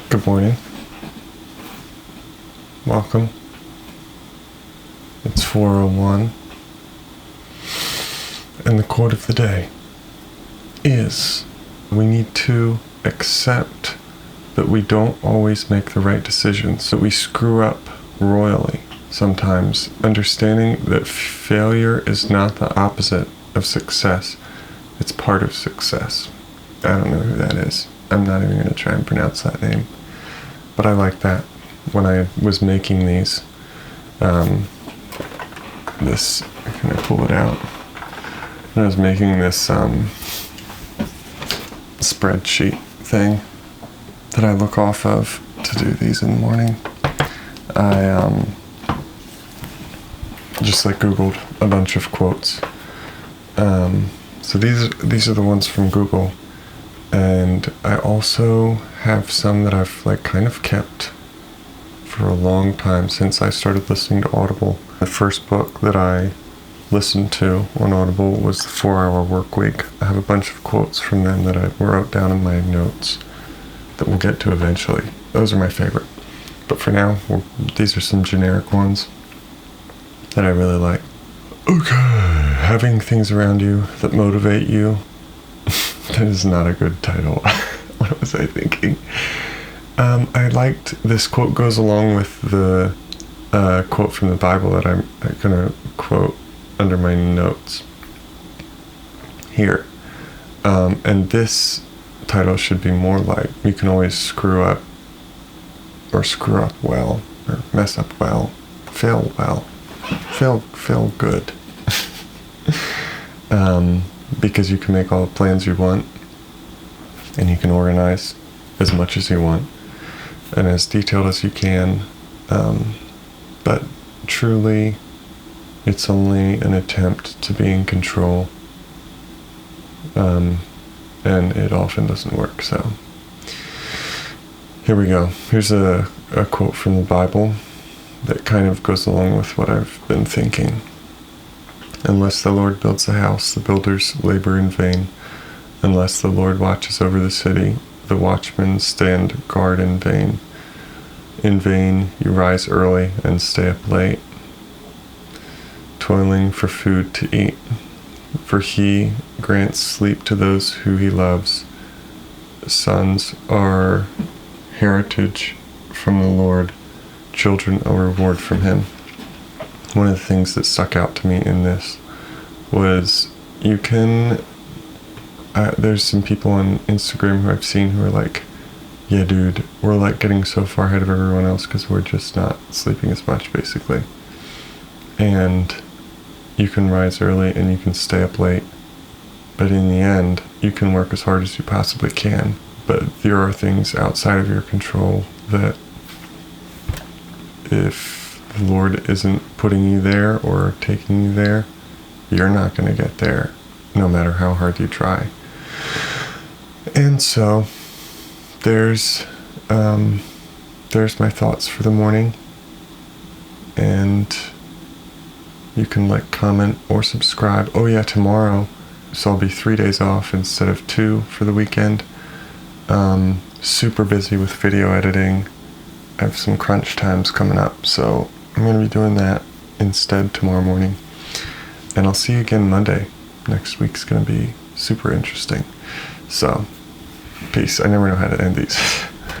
Good morning. Welcome. It's 4:01. And the quote of the day is, we need to accept that we don't always make the right decisions, that we screw up royally sometimes, understanding that failure is not the opposite of success. It's part of success. I don't know who that is. I'm not even going to try and pronounce that name. But I like that. When I was making these, can I pull it out? When I was making this spreadsheet thing that I look off of to do these in the morning, I just Googled a bunch of quotes. So these are the ones from Google. And I also have some that I've kind of kept for a long time since I started listening to Audible. The first book that I listened to on Audible was The 4-Hour Workweek. I have a bunch of quotes from them that I wrote down in my notes that we'll get to eventually. Those are my favorite. But for now, these are some generic ones that I really like. Okay, having things around you that motivate you. That is not a good title. What was I thinking? I liked this quote, goes along with the quote from the Bible that I'm going to quote under my notes here. And this title should be more like, you can always screw up, or screw up well, or mess up well, fail well, fail good. Because you can make all the plans you want, and you can organize as much as you want, and as detailed as you can, but truly, it's only an attempt to be in control, and it often doesn't work. So, here we go. Here's a quote from the Bible that kind of goes along with what I've been thinking. Unless the Lord builds a house, the builders labor in vain. Unless the Lord watches over the city, the watchmen stand guard in vain. In vain you rise early and stay up late, toiling for food to eat. For he grants sleep to those who he loves. Sons are heritage from the Lord, children a reward from him. One of the things that stuck out to me in this was there's some people on Instagram who I've seen who are like, yeah dude, we're getting so far ahead of everyone else because we're just not sleeping as much, basically. And you can rise early and you can stay up late, but in the end you can work as hard as you possibly can, but there are things outside of your control that if the Lord isn't putting you there or taking you there, you're not going to get there, no matter how hard you try. And so, there's my thoughts for the morning. And you can comment or subscribe. Oh yeah, tomorrow, so I'll be 3 days off instead of 2 for the weekend. Super busy with video editing. I have some crunch times coming up, so I'm going to be doing that instead tomorrow morning. And I'll see you again Monday. Next week's going to be super interesting. So, peace. I never know how to end these.